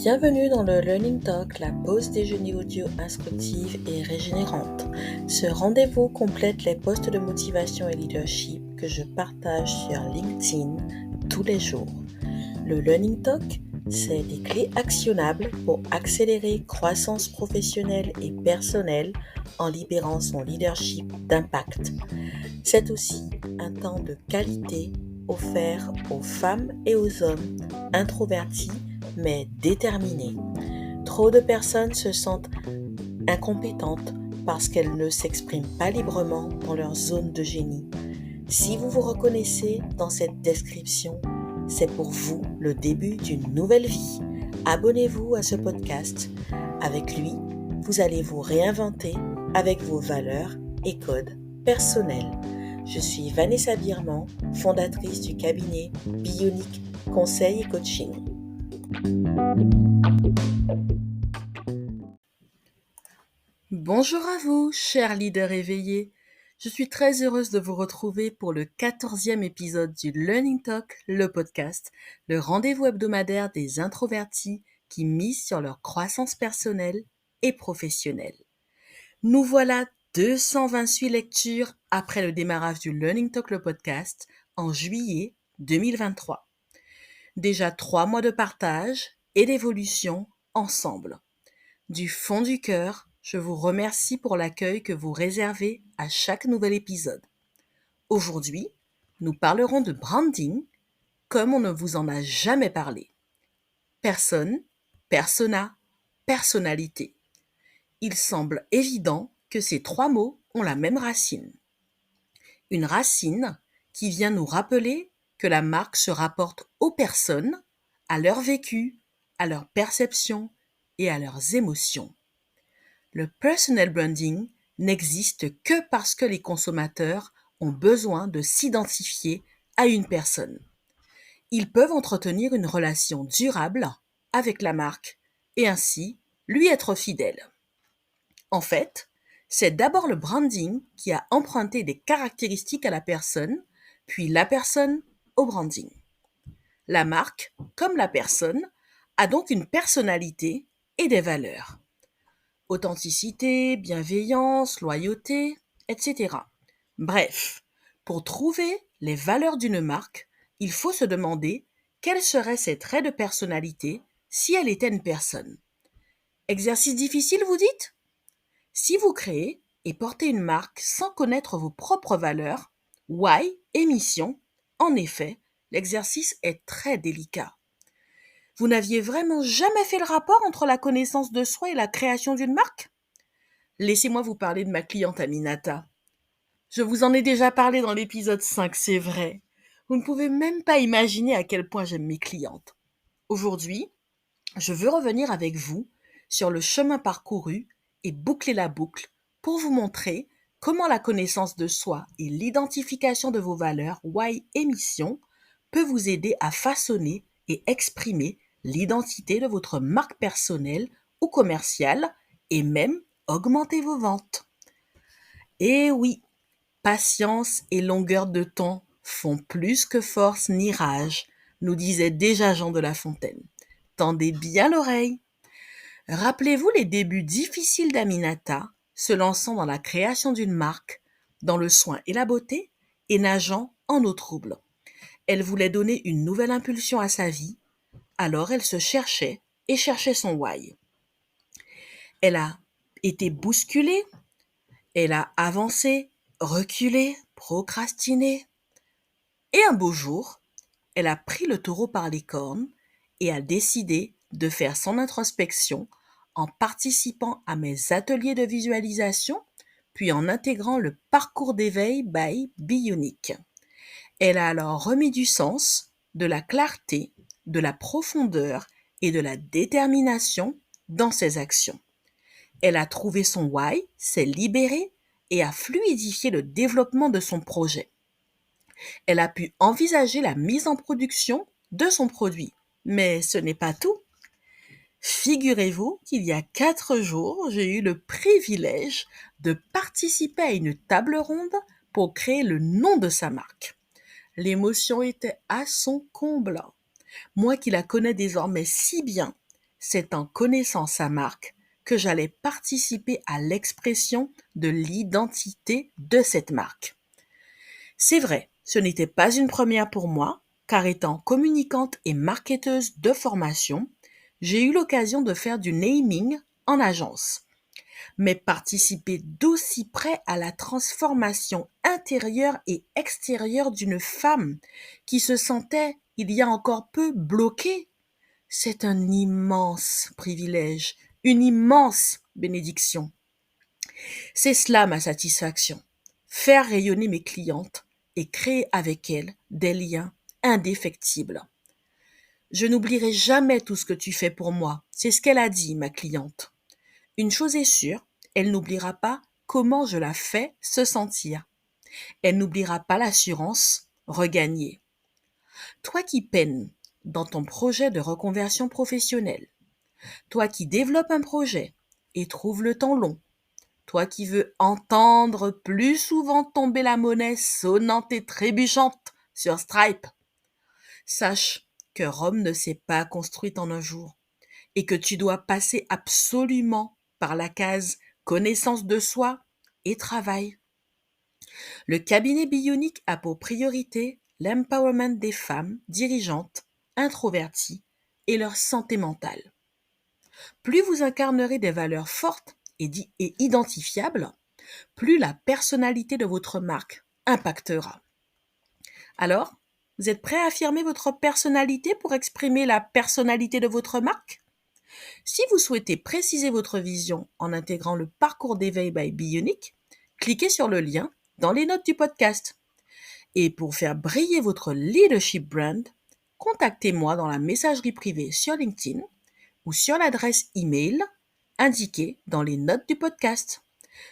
Bienvenue dans le Learning Talk, la pause déjeuner audio instructive et régénérante. Ce rendez-vous complète les posts de motivation et leadership que je partage sur LinkedIn tous les jours. Le Learning Talk, c'est des clés actionnables pour accélérer croissance professionnelle et personnelle en libérant son leadership d'impact. C'est aussi un temps de qualité offert aux femmes et aux hommes introvertis mais déterminés. Trop de personnes se sentent incompétentes parce qu'elles ne s'expriment pas librement dans leur zone de génie. Si vous vous reconnaissez dans cette description, c'est pour vous le début d'une nouvelle vie. Abonnez-vous à ce podcast. Avec lui, vous allez vous réinventer avec vos valeurs et codes personnels. Je suis Vanessa Birman, fondatrice du cabinet Bionic Conseil et Coaching. Bonjour à vous, chers leaders éveillés. Je suis très heureuse de vous retrouver pour le 14e épisode du Learning Talk, le podcast, le rendez-vous hebdomadaire des introvertis qui misent sur leur croissance personnelle et professionnelle. Nous voilà 228 lectures après le démarrage du Learning Talk, le podcast, en juillet 2023. Déjà 3 mois de partage et d'évolution ensemble. Du fond du cœur, je vous remercie pour l'accueil que vous réservez à chaque nouvel épisode. Aujourd'hui, nous parlerons de branding comme on ne vous en a jamais parlé. Personne, persona, personnalité. Il semble évident que ces 3 mots ont la même racine. Une racine qui vient nous rappeler que la marque se rapporte aux personnes, à leur vécu, à leur perception et à leurs émotions. Le personal branding n'existe que parce que les consommateurs ont besoin de s'identifier à une personne. Ils peuvent entretenir une relation durable avec la marque et ainsi lui être fidèles. En fait, c'est d'abord le branding qui a emprunté des caractéristiques à la personne, puis la personne au branding. La marque, comme la personne, a donc une personnalité et des valeurs. Authenticité, bienveillance, loyauté, etc. Bref, pour trouver les valeurs d'une marque, il faut se demander quels seraient ses traits de personnalité si elle était une personne. Exercice difficile, vous dites ? Si vous créez et portez une marque sans connaître vos propres valeurs, why et mission, en effet, l'exercice est très délicat. Vous n'aviez vraiment jamais fait le rapport entre la connaissance de soi et la création d'une marque ? Laissez-moi vous parler de ma cliente Aminata. Je vous en ai déjà parlé dans l'épisode 5, c'est vrai. Vous ne pouvez même pas imaginer à quel point j'aime mes clientes. Aujourd'hui, je veux revenir avec vous sur le chemin parcouru et boucler la boucle pour vous montrer comment la connaissance de soi et l'identification de vos valeurs, why et mission peut vous aider à façonner et exprimer l'identité de votre marque personnelle ou commerciale et même augmenter vos ventes. Et oui, patience et longueur de temps font plus que force ni rage, nous disait déjà Jean de La Fontaine. Tendez bien l'oreille. Rappelez-vous les débuts difficiles d'Aminata, se lançant dans la création d'une marque, dans le soin et la beauté, et nageant en eau trouble. Elle voulait donner une nouvelle impulsion à sa vie, alors elle se cherchait et cherchait son why. Elle a été bousculée, elle a avancé, reculé, procrastiné. Et un beau jour, elle a pris le taureau par les cornes et a décidé de faire son introspection en participant à mes ateliers de visualisation, puis en intégrant le parcours d'éveil by Bionic. Elle a alors remis du sens, de la clarté, de la profondeur et de la détermination dans ses actions. Elle a trouvé son why, s'est libérée et a fluidifié le développement de son projet. Elle a pu envisager la mise en production de son produit. Mais ce n'est pas tout. Figurez-vous qu'il y a 4 jours, j'ai eu le privilège de participer à une table ronde pour créer le nom de sa marque. L'émotion était à son comble. Moi qui la connais désormais si bien c'est en connaissant sa marque que j'allais participer à l'expression de l'identité de cette marque. C'est vrai, ce n'était pas une première pour moi, car étant communicante et marketeuse de formation, j'ai eu l'occasion de faire du naming en agence. Mais participer d'aussi près à la transformation intérieure et extérieure d'une femme qui se sentait, il y a encore peu, bloquée, c'est un immense privilège, une immense bénédiction. C'est cela ma satisfaction, faire rayonner mes clientes et créer avec elles des liens indéfectibles. Je n'oublierai jamais tout ce que tu fais pour moi, c'est ce qu'elle a dit, ma cliente. Une chose est sûre, elle n'oubliera pas comment je la fais se sentir. Elle n'oubliera pas l'assurance regagnée. Toi qui peines dans ton projet de reconversion professionnelle, toi qui développes un projet et trouves le temps long, toi qui veux entendre plus souvent tomber la monnaie sonnante et trébuchante sur Stripe, sache que Rome ne s'est pas construite en un jour et que tu dois passer absolument par la case connaissance de soi et travail. Le cabinet Bionic a pour priorité l'empowerment des femmes dirigeantes, introverties et leur santé mentale. Plus vous incarnerez des valeurs fortes et identifiables, plus la personnalité de votre marque impactera. Alors, vous êtes prêt à affirmer votre personnalité pour exprimer la personnalité de votre marque? Si vous souhaitez préciser votre vision en intégrant le parcours d'éveil by Bionic, cliquez sur le lien dans les notes du podcast. Et pour faire briller votre leadership brand, contactez-moi dans la messagerie privée sur LinkedIn ou sur l'adresse email indiquée dans les notes du podcast.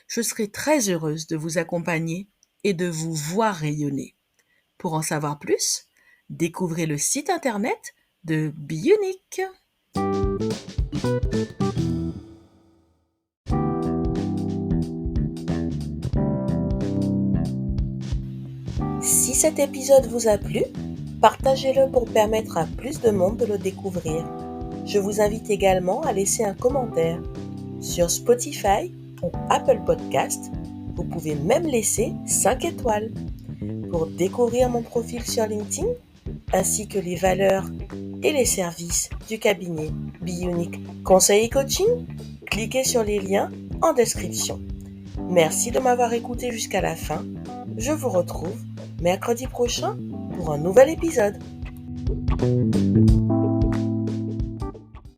Je serai très heureuse de vous accompagner et de vous voir rayonner. Pour en savoir plus, découvrez le site internet de Bionic. Si cet épisode vous a plu, partagez-le pour permettre à plus de monde de le découvrir. Je vous invite également à laisser un commentaire. Sur Spotify ou Apple Podcast, vous pouvez même laisser 5 étoiles. Pour découvrir mon profil sur LinkedIn, ainsi que les valeurs et les services du cabinet Bionic Conseil et Coaching, cliquez sur les liens en description. Merci de m'avoir écouté jusqu'à la fin. Je vous retrouve mercredi prochain pour un nouvel épisode.